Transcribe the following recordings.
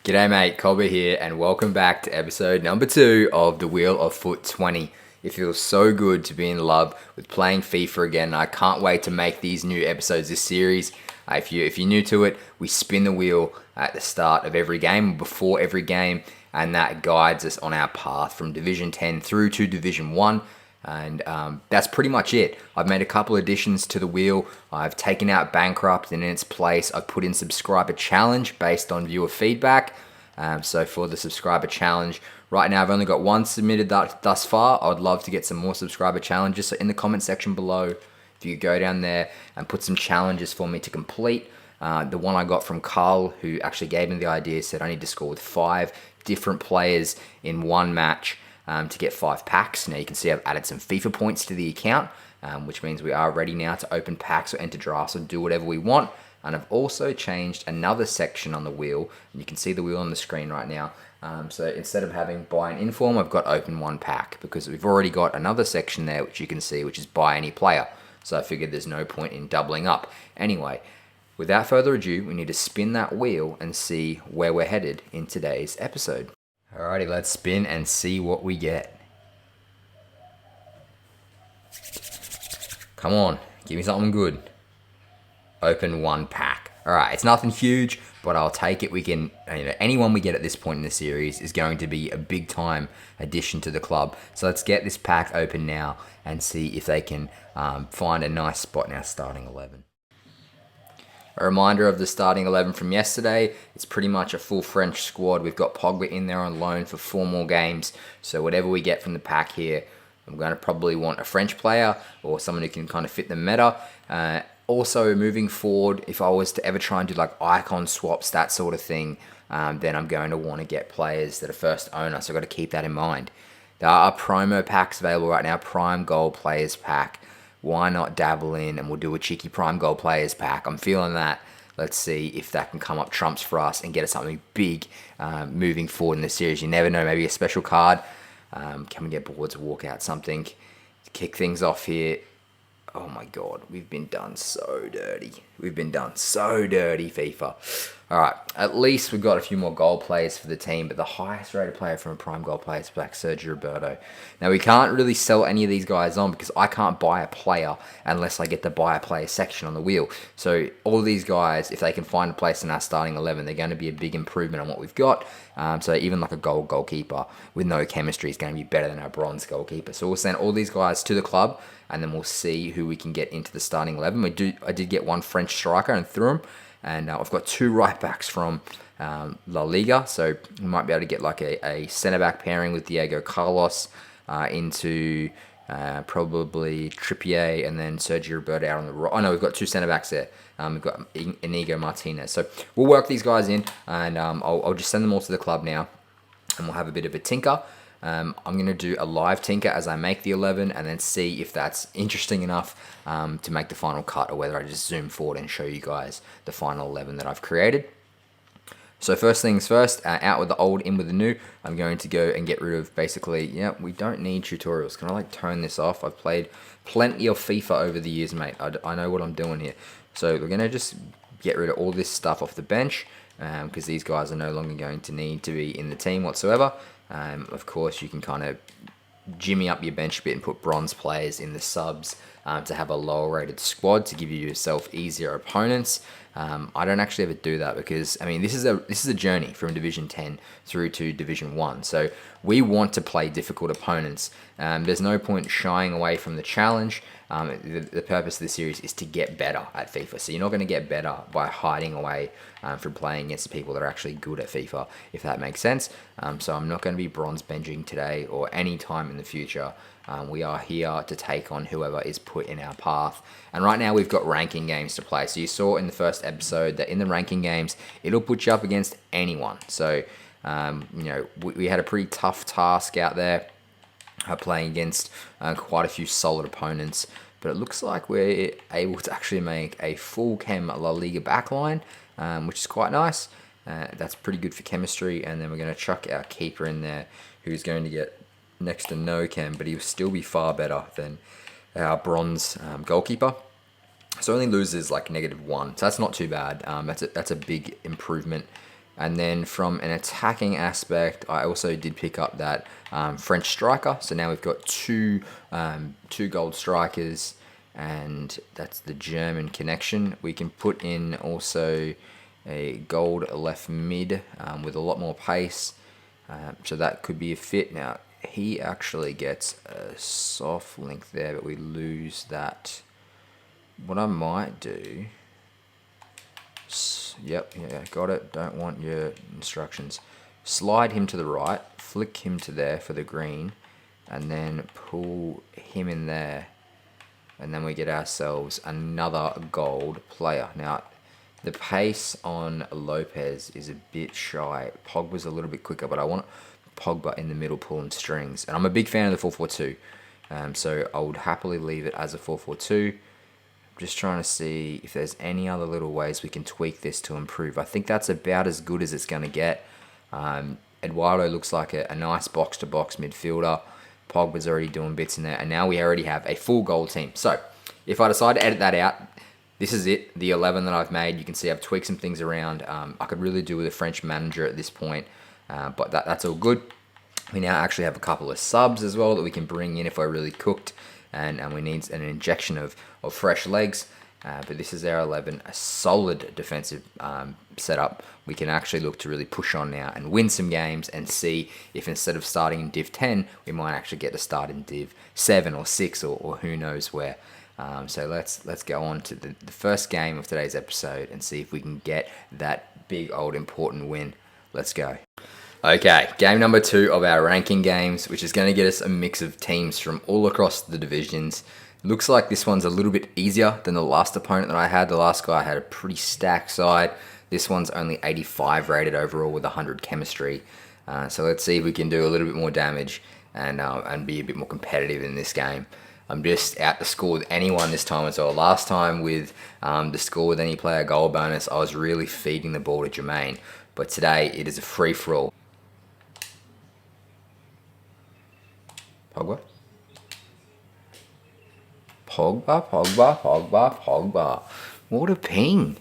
G'day mate, Cobba here, and welcome back to episode number 2 of the Wheel of FUT20. It feels so good to be in love with playing FIFA again. I can't wait to make these new episodes this series. If you're new to it, we spin the wheel at the start of every game, before every game, and that guides us on our path from Division 10 through to Division 1. And that's pretty much it. I've made a couple additions to the wheel. I've taken out Bankrupt, and in its place I've put in Subscriber Challenge based on viewer feedback. So for the Subscriber Challenge, right now I've only got one submitted thus far. I would love to get some more Subscriber Challenges. So in the comment section below, if you go down there and put some challenges for me to complete. The one I got from Carl, who actually gave me the idea, said I need to score with 5 different players in one match to get 5 packs. Now you can see I've added some FIFA points to the account, which means we are ready now to open packs or enter drafts or do whatever we want. And I've also changed another section on the wheel, and you can see the wheel on the screen right now. So instead of having buy an inform, I've got open 1 pack, because we've already got another section there which you can see, which is buy any player. So I figured there's no point in doubling up. Anyway, without further ado, we need to spin that wheel and see where we're headed in today's episode. Alrighty, let's spin and see what we get. Come on, give me something good. Open 1 pack. Alright, it's nothing huge, but I'll take it. We can, anyone we get at this point in the series is going to be a big time addition to the club. So let's get this pack open now and see if they can find a nice spot in our starting 11. A reminder of the starting 11 from yesterday. It's pretty much a full French squad. We've got Pogba in there on loan for 4 more games. So whatever we get from the pack here, I'm going to probably want a French player or someone who can kind of fit the meta. Also, moving forward, if I was to ever try and do like icon swaps, that sort of thing, then I'm going to want to get players that are first owner. So I've got to keep that in mind. There are promo packs available right now. Prime Gold Players Pack. Why not dabble in and we'll do a cheeky Prime Gold Players Pack? I'm feeling that. Let's see if that can come up trumps for us and get us something big moving forward in the series. You never know, maybe a special card. Can we get boards, walk out something to kick things off here? Oh my god, we've been done so dirty. We've been done so dirty, FIFA. Alright, at least we've got a few more goal players for the team, but the highest rated player from a Prime Gold Players Pack, Sergio Roberto. Now, we can't really sell any of these guys on because I can't buy a player unless I get the buy a player section on the wheel. So all of these guys, if they can find a place in our starting 11, they're going to be a big improvement on what we've got. So even like a gold goalkeeper with no chemistry is going to be better than our bronze goalkeeper. So we'll send all these guys to the club, and then we'll see who we can get into the starting 11. I did get 1 French striker and threw him. And I've got 2 right backs from La Liga, so we might be able to get like a centre-back pairing with Diego Carlos into probably Trippier, and then Sergio Roberto out on the right. Oh no, we've got 2 centre-backs there. We've got Inigo Martinez. So we'll work these guys in, and I'll just send them all to the club now, and we'll have a bit of a tinker. I'm going to do a live tinker as I make the 11 and then see if that's interesting enough to make the final cut, or whether I just zoom forward and show you guys the final 11 that I've created. So first things first, out with the old, in with the new. I'm going to go and get rid of basically, we don't need tutorials. Can I like turn this off? I've played plenty of FIFA over the years, mate. I know what I'm doing here. So we're going to just get rid of all this stuff off the bench, because these guys are no longer going to need to be in the team whatsoever. Of course, you can kind of jimmy up your bench a bit and put bronze players in the subs to have a lower rated squad to give yourself easier opponents. I don't actually ever do that because, this is a journey from Division 10 through to Division 1. So we want to play difficult opponents. There's no point shying away from the challenge. The purpose of the series is to get better at FIFA. So you're not going to get better by hiding away from playing against the people that are actually good at FIFA, if that makes sense. So I'm not going to be bronze benching today or any time in the future. We are here to take on whoever is put in our path. And right now we've got ranking games to play. So you saw in the first episode that in the ranking games, it'll put you up against anyone. So, we had a pretty tough task out there playing against quite a few solid opponents. But it looks like we're able to actually make a full chem La Liga backline, which is quite nice. That's pretty good for chemistry. And then we're going to chuck our keeper in there, who's going to get next to no chem, but he'll still be far better than our bronze goalkeeper. So only loses like -1, so that's not too bad. That's a big improvement And then from an attacking aspect, I also did pick up that French striker. So now we've got two gold strikers, and that's the German connection. We can put in also a gold left mid with a lot more pace. So that could be a fit. Now, he actually gets a soft link there, but we lose that. What I might do... Yep, yeah, got it. Don't want your instructions. Slide him to the right, flick him to there for the green, and then pull him in there. And then we get ourselves another gold player. Now, the pace on Lopez is a bit shy. Pogba's a little bit quicker, but I want Pogba in the middle pulling strings. And I'm a big fan of the 4-4-2. So I would happily leave it as a 4-4-2. Just trying to see if there's any other little ways we can tweak this to improve. I think that's about as good as it's going to get. Eduardo looks like a nice box-to-box midfielder. Pogba's already doing bits in there. And now we already have a full goal team. So if I decide to edit that out, this is it. The 11 that I've made. You can see I've tweaked some things around. I could really do with a French manager at this point. But that's all good. We now actually have a couple of subs as well that we can bring in if we're really cooked. And we need an injection of fresh legs. But this is our 11, a solid defensive setup. We can actually look to really push on now and win some games and see if instead of starting in Div 10, we might actually get to start in Div 7 or 6 or who knows where. So let's go on to the first game of today's episode and see if we can get that big old important win. Let's go. Okay, game number 2 of our ranking games, which is going to get us a mix of teams from all across the divisions. Looks like this one's a little bit easier than the last opponent that I had. The last guy had a pretty stacked side. This one's only 85 rated overall with 100 chemistry. So let's see if we can do a little bit more damage and be a bit more competitive in this game. I'm just out to score with anyone this time as well. Last time with the score with any player goal bonus, I was really feeding the ball to Jermaine. But today it is a free-for-all. Pogba. Pogba. What a ping.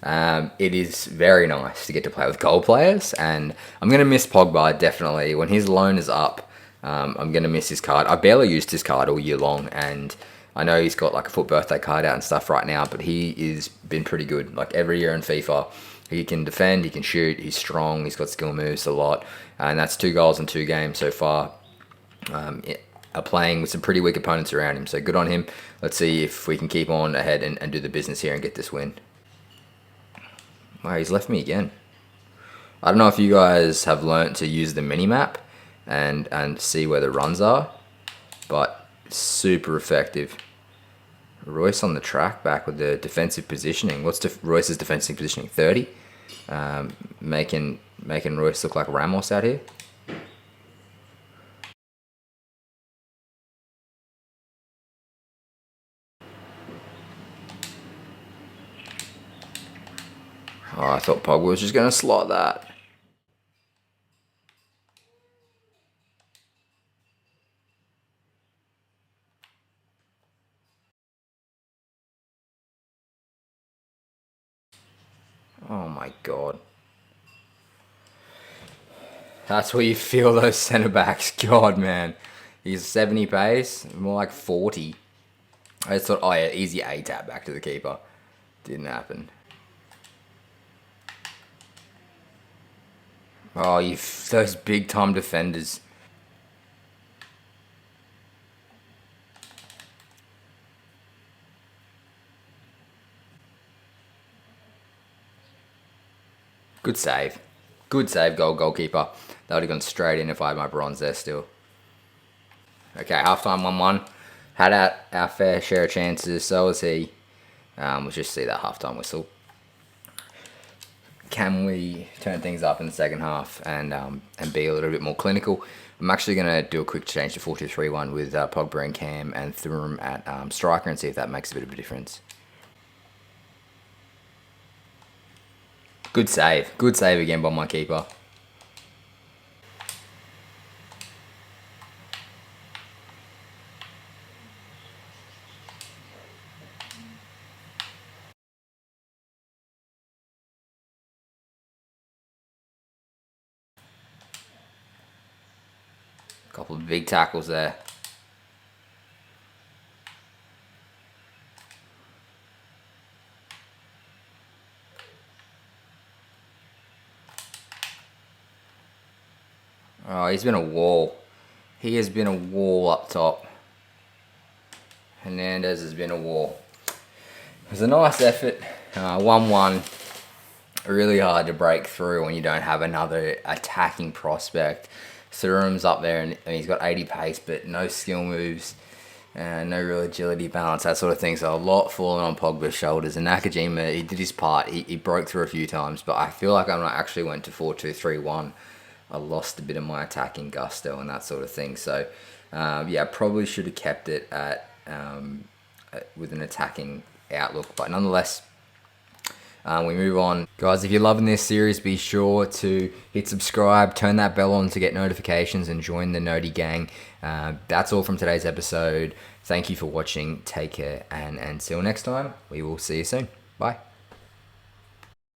It is very nice to get to play with goal players, and I'm going to miss Pogba, definitely. When his loan is up, I'm going to miss his card. I barely used his card all year long, and I know he's got like a FUT birthday card out and stuff right now, but he has been pretty good. Like every year in FIFA, he can defend, he can shoot, he's strong, he's got skill moves a lot, and that's 2 goals in 2 games so far. Are playing with some pretty weak opponents around him, so good on him. Let's see if we can keep on ahead and do the business here and get this win. Wow, he's left me again. I don't know if you guys have learnt to use the mini-map and see where the runs are, but super effective. Royce on the track back with the defensive positioning. What's Royce's defensive positioning? 30? Making Royce look like Ramos out here. Oh, I thought Pogba was just going to slot that. Oh my god. That's where you feel those centre backs. God, man. He's 70 pace, more like 40. I just thought, oh yeah, easy A-tap back to the keeper. Didn't happen. Oh, those big time defenders. Good save. Good save, goalkeeper. That would have gone straight in if I had my bronze there still. Okay, halftime 1-1. Had our fair share of chances, so was he. We'll just see that halftime whistle. Can we turn things up in the second half and be a little bit more clinical? I'm actually going to do a quick change to 4-2-3-1 with Pogba and Cam and Thuram at striker and see if that makes a bit of a difference. Good save. Good save again by my keeper. A couple of big tackles there. Oh, he's been a wall. He has been a wall up top. Hernandez has been a wall. It was a nice effort. 1-1. Really hard to break through when you don't have another attacking prospect. Surum's up there and he's got 80 pace, but no skill moves, no real agility, balance, that sort of thing. So a lot falling on Pogba's shoulders. And Nakajima, he did his part. He broke through a few times, but I feel like when I actually went to 4-2-3-1, I lost a bit of my attacking gusto and that sort of thing. So yeah, probably should have kept it at with an attacking outlook, but nonetheless, we move on. Guys, if you're loving this series, be sure to hit subscribe, turn that bell on to get notifications, and join the Nerdy Gang. That's all from today's episode. Thank you for watching. Take care, and until next time, we will see you soon. Bye.